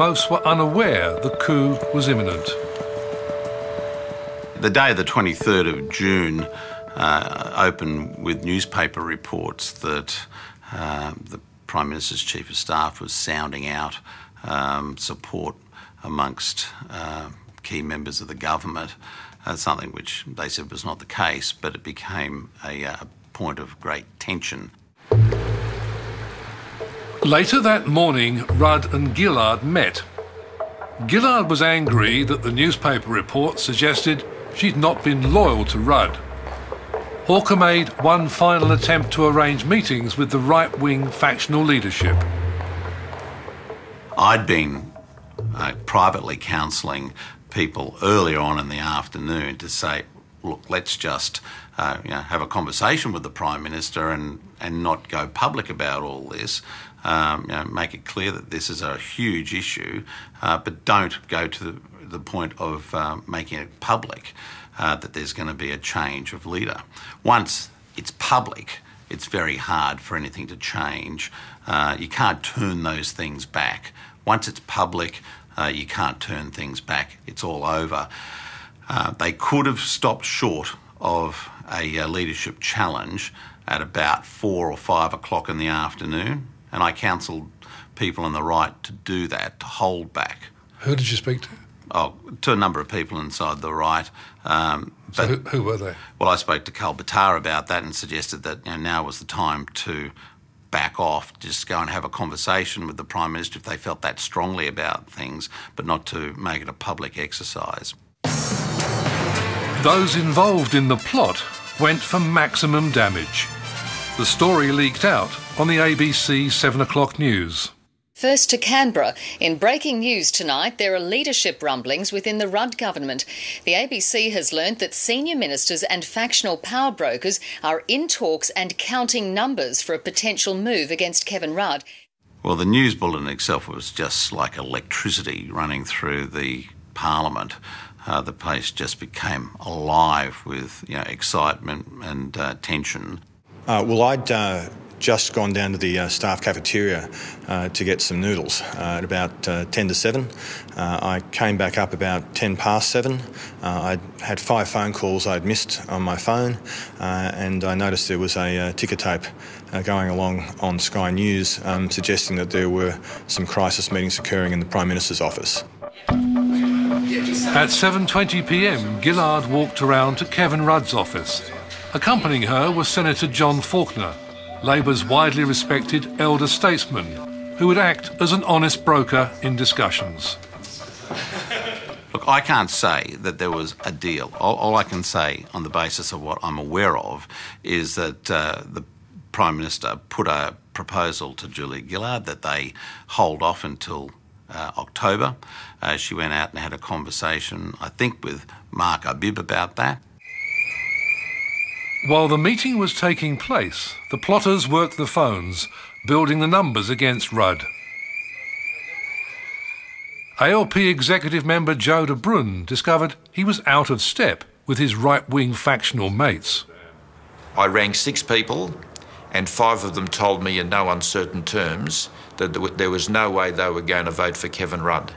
most were unaware the coup was imminent. The day of the 23rd of June opened with newspaper reports that the Prime Minister's Chief of Staff was sounding out support amongst key members of the government, something which they said was not the case, but it became a point of great tension. Later that morning, Rudd and Gillard met. Gillard was angry that the newspaper report suggested she'd not been loyal to Rudd. Hawker made one final attempt to arrange meetings with the right-wing factional leadership. I'd been privately counselling people earlier on in the afternoon to say, look, let's just have a conversation with the Prime Minister and not go public about all this. Make it clear that this is a huge issue, but don't go to the point of making it public, that there's going to be a change of leader. Once it's public, it's very hard for anything to change. You can't turn those things back. Once it's public, you can't turn things back. It's all over. They could have stopped short of a leadership challenge at about 4 or 5 o'clock in the afternoon, and I counselled people on the right to do that, to hold back. Who did you speak to? Oh, to a number of people inside the right. So who were they? Well, I spoke to Kalbatar about that and suggested that now was the time to back off, just go and have a conversation with the Prime Minister if they felt that strongly about things, but not to make it a public exercise. Those involved in the plot went for maximum damage. The story leaked out on the ABC 7 o'clock news. First to Canberra. In breaking news tonight, there are leadership rumblings within the Rudd government. The ABC has learnt that senior ministers and factional power brokers are in talks and counting numbers for a potential move against Kevin Rudd. Well, the news bulletin itself was just like electricity running through the Parliament. The place just became alive with excitement and tension. I'd just gone down to the staff cafeteria to get some noodles at about 10 to 7. I came back up about 10 past 7. I had 5 phone calls I'd missed on my phone, and I noticed there was a ticker tape going along on Sky News suggesting that there were some crisis meetings occurring in the Prime Minister's office. At 7:20 p.m, Gillard walked around to Kevin Rudd's office. Accompanying her was Senator John Faulkner, Labor's widely respected elder statesman, who would act as an honest broker in discussions. Look, I can't say that there was a deal. All I can say on the basis of what I'm aware of is that the Prime Minister put a proposal to Julia Gillard that they hold off until October. She went out and had a conversation, I think, with Mark Abib about that. While the meeting was taking place, the plotters worked the phones, building the numbers against Rudd. ALP executive member Joe de Bruyn discovered he was out of step with his right-wing factional mates. I rang 6 people, and 5 of them told me in no uncertain terms that there was no way they were going to vote for Kevin Rudd.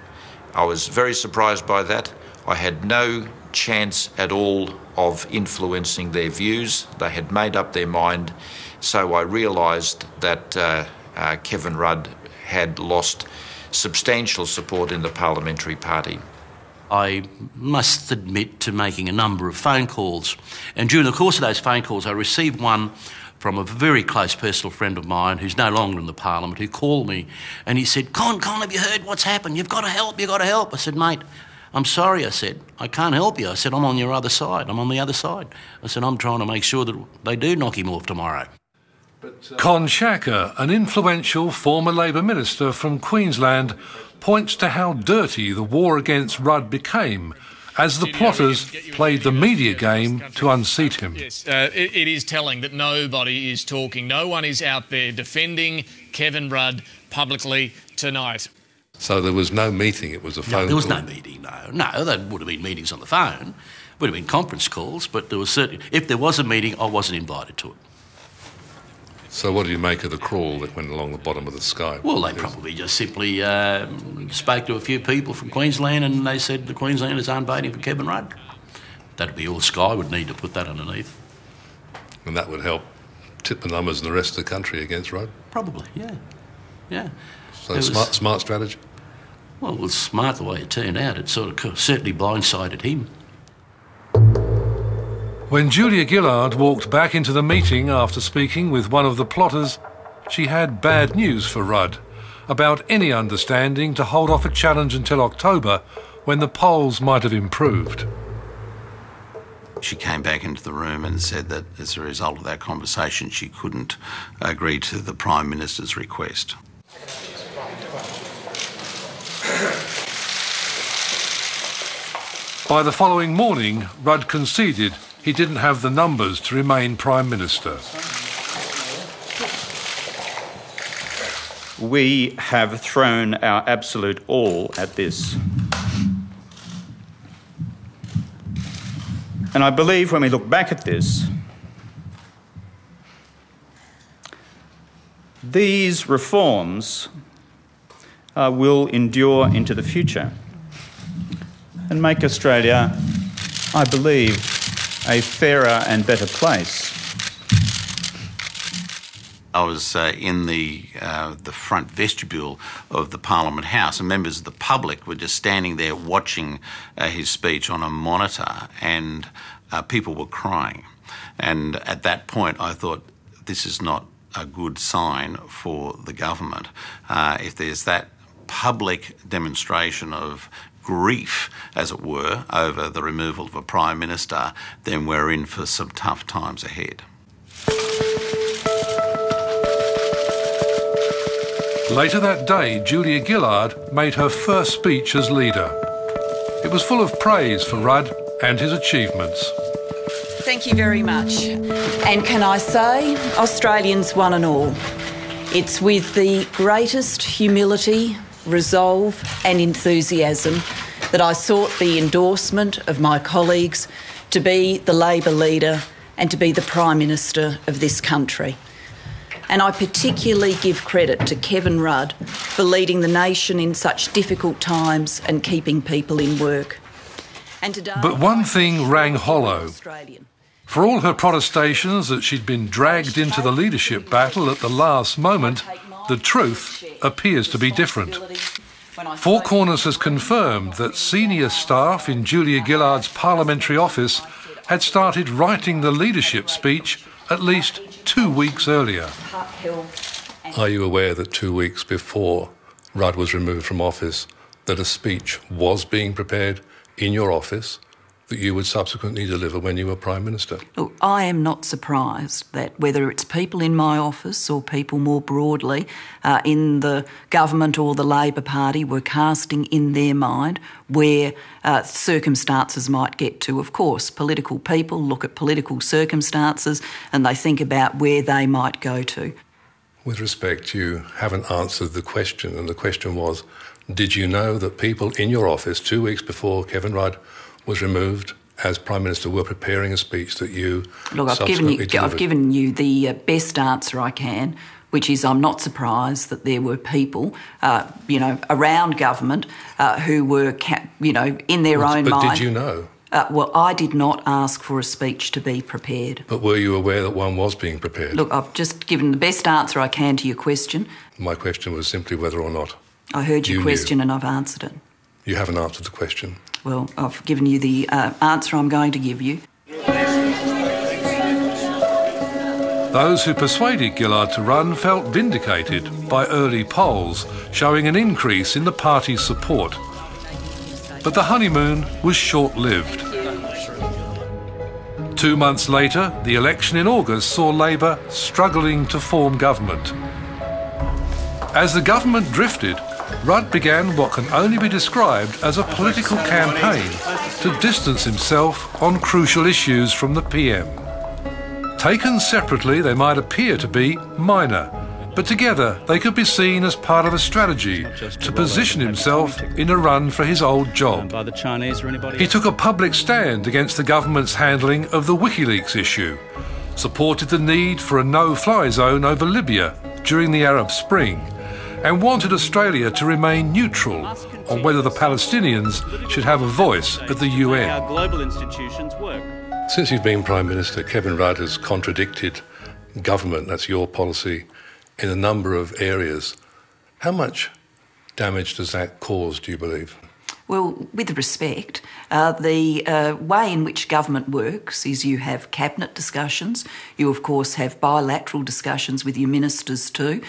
I was very surprised by that. I had no chance at all of influencing their views. They had made up their mind, so I realised that Kevin Rudd had lost substantial support in the parliamentary party. I must admit to making a number of phone calls, and during the course of those phone calls I received one from a very close personal friend of mine who's no longer in the Parliament, who called me and he said, Con, have you heard what's happened? You've got to help, you've got to help. I said, mate, I'm sorry, I said. I can't help you. I said, I'm on your other side. I'm on the other side. I said, I'm trying to make sure that they do knock him off tomorrow. Con Shacker, an influential former Labour minister from Queensland, points to how dirty the war against Rudd became as the plotters played the media game to unseat him. Yes, it is telling that nobody is talking. No one is out there defending Kevin Rudd publicly tonight. So there was no meeting, it was a phone call? There was no meeting, no. No, there would have been meetings on the phone, would have been conference calls, but there was certainly, if there was a meeting, I wasn't invited to it. So what do you make of the crawl that went along the bottom of the sky? Well, they probably just simply spoke to a few people from Queensland and they said the Queenslanders aren't voting for Kevin Rudd. That'd be all Sky would need to put that underneath. And that would help tip the numbers in the rest of the country against Rudd? Probably, yeah. Yeah. So smart strategy? Well, it was smart the way it turned out. It sort of certainly blindsided him. When Julia Gillard walked back into the meeting after speaking with one of the plotters, she had bad news for Rudd about any understanding to hold off a challenge until October, when the polls might have improved. She came back into the room and said that as a result of that conversation she couldn't agree to the Prime Minister's request. By the following morning, Rudd conceded he didn't have the numbers to remain Prime Minister. We have thrown our absolute all at this. And I believe when we look back at this, these reforms will endure into the future and make Australia, I believe, a fairer and better place. I was in the front vestibule of the Parliament House, and members of the public were just standing there watching his speech on a monitor, and people were crying. And at that point I thought, this is not a good sign for the government. If there's that public demonstration of grief, as it were, over the removal of a Prime Minister, then we're in for some tough times ahead. Later that day, Julia Gillard made her first speech as leader. It was full of praise for Rudd and his achievements. Thank you very much. And can I say, Australians one and all, it's with the greatest humility, resolve and enthusiasm that I sought the endorsement of my colleagues to be the Labor leader and to be the Prime Minister of this country. And I particularly give credit to Kevin Rudd for leading the nation in such difficult times and keeping people in work. And today, but one thing rang hollow. For all her protestations that she'd been dragged into the leadership battle at the last moment, the truth appears to be different. Four Corners has confirmed that senior staff in Julia Gillard's parliamentary office had started writing the leadership speech at least 2 weeks earlier. Are you aware that 2 weeks before Rudd was removed from office, that a speech was being prepared in your office that you would subsequently deliver when you were Prime Minister? Look, I am not surprised that whether it's people in my office or people more broadly in the government or the Labor Party were casting in their mind where circumstances might get to. Of course, political people look at political circumstances and they think about where they might go to. With respect, you haven't answered the question, and the question was, did you know that people in your office 2 weeks before Kevin Rudd was removed as Prime Minister were preparing a speach that you subsequently delivered? I've given you the best answer I can, which is I'm not surprised that there were people, around government who were, in their own mind. But did you know? Well, I did not ask for a speech to be prepared. But were you aware that one was being prepared? Look, I've just given the best answer I can to your question. My question was simply whether or not I heard your question knew. And I've answered it. You haven't answered the question. Well, I've given you the answer I'm going to give you. Those who persuaded Gillard to run felt vindicated by early polls, showing an increase in the party's support. But the honeymoon was short-lived. 2 months later, the election in August saw Labor struggling to form government. As the government drifted, Rudd began what can only be described as a political campaign to distance himself on crucial issues from the PM. Taken separately, they might appear to be minor, but together they could be seen as part of a strategy to position himself in a run for his old job. He took a public stand against the government's handling of the WikiLeaks issue, supported the need for a no-fly zone over Libya during the Arab Spring, and wanted Australia to remain neutral on whether the Palestinians should have a voice at the UN. Our global institutions work. Since you've been Prime Minister, Kevin Rudd has contradicted government, that's your policy, in a number of areas. How much damage does that cause, do you believe? Well, with respect, the way in which government works is you have cabinet discussions, you of course have bilateral discussions with your ministers too,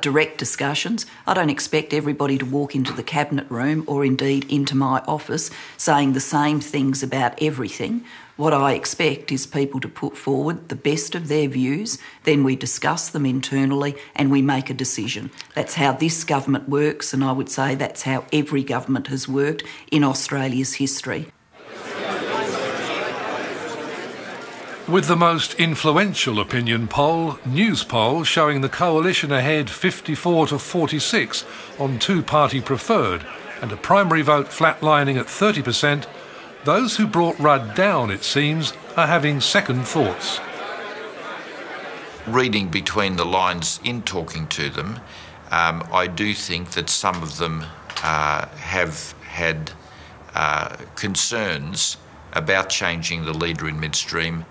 direct discussions. I don't expect everybody to walk into the cabinet room or indeed into my office saying the same things about everything. What I expect is people to put forward the best of their views, then we discuss them internally and we make a decision. That's how this government works, and I would say that's how every government has worked in Australia's history. With the most influential opinion poll, News Poll, showing the coalition ahead 54 to 46 on two-party preferred and a primary vote flatlining at 30%, those who brought Rudd down, it seems, are having second thoughts. Reading between the lines in talking to them, I do think that some of them have had concerns about changing the leader in midstream.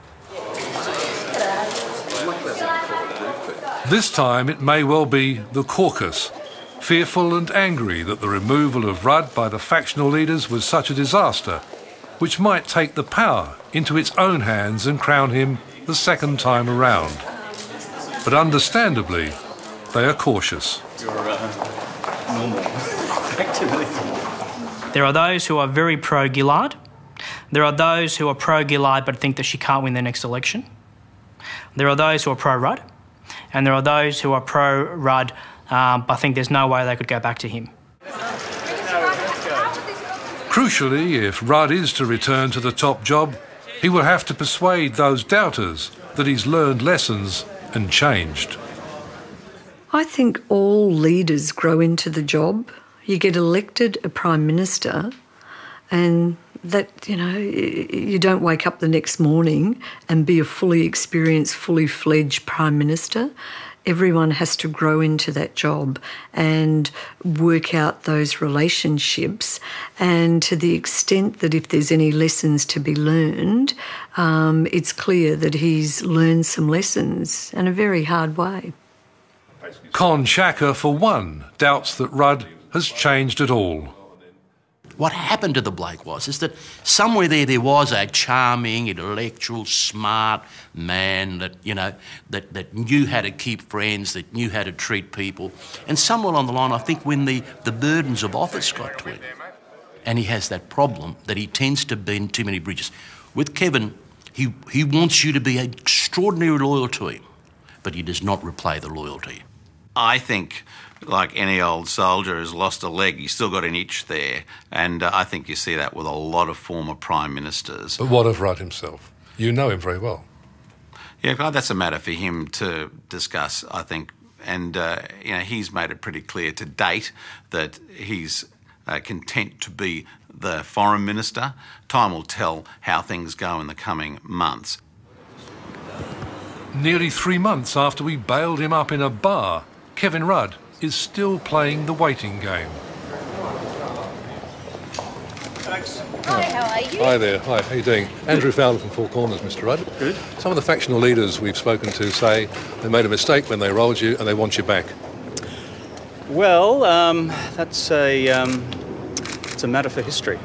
This time it may well be the caucus, fearful and angry that the removal of Rudd by the factional leaders was such a disaster, which might take the power into its own hands and crown him the second time around. But understandably, they are cautious. Normal activity. There are those who are very pro-Gillard. There are those who are pro-Gillard but think that she can't win the next election. There are those who are pro-Rudd. And there are those who are pro-Rudd but think there's no way they could go back to him. Crucially, if Rudd is to return to the top job, he will have to persuade those doubters that he's learned lessons and changed. I think all leaders grow into the job. You get elected a Prime Minister and that, you don't wake up the next morning and be a fully experienced, fully fledged Prime Minister. Everyone has to grow into that job and work out those relationships. And to the extent that if there's any lessons to be learned, it's clear that he's learned some lessons in a very hard way. Con Shaka, for one, doubts that Rudd has changed at all. What happened to the bloke is that somewhere there was a charming, intellectual, smart man that knew how to keep friends, that knew how to treat people. And somewhere along the line, I think when the burdens of office got to him, and he has that problem that he tends to bend too many bridges. With Kevin, he wants you to be extraordinarily loyal to him, but he does not repay the loyalty. I think, like any old soldier who's lost a leg, he's still got an itch there. And I think you see that with a lot of former Prime Ministers. But what of Rudd himself? You know him very well. Yeah, that's a matter for him to discuss, I think. And, he's made it pretty clear to date that he's content to be the Foreign Minister. Time will tell how things go in the coming months. Nearly 3 months after we bailed him up in a bar, Kevin Rudd is still playing the waiting game. Hi, how are you? Hi there. Hi, how are you doing? Andrew Fowler from Four Corners, Mr. Rudd. Good. Some of the factional leaders we've spoken to say they made a mistake when they rolled you and they want you back. Well, that's it's a matter for history.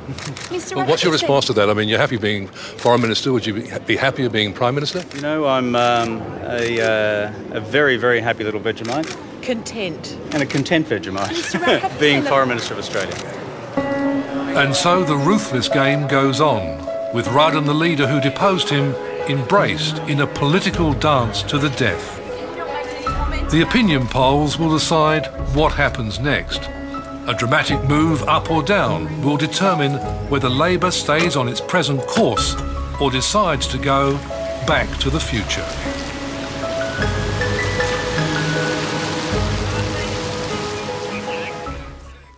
Mr. Well, what's your response to that? I mean, you're happy being Foreign Minister. Would you be happier being Prime Minister? I'm a very, very happy little Vegemite. Content. And a content Vegemite, being Foreign Minister of Australia. And so the ruthless game goes on, with Rudd and the leader who deposed him embraced in a political dance to the death. The opinion polls will decide what happens next. A dramatic move up or down will determine whether Labour stays on its present course or decides to go back to the future.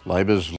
Labor's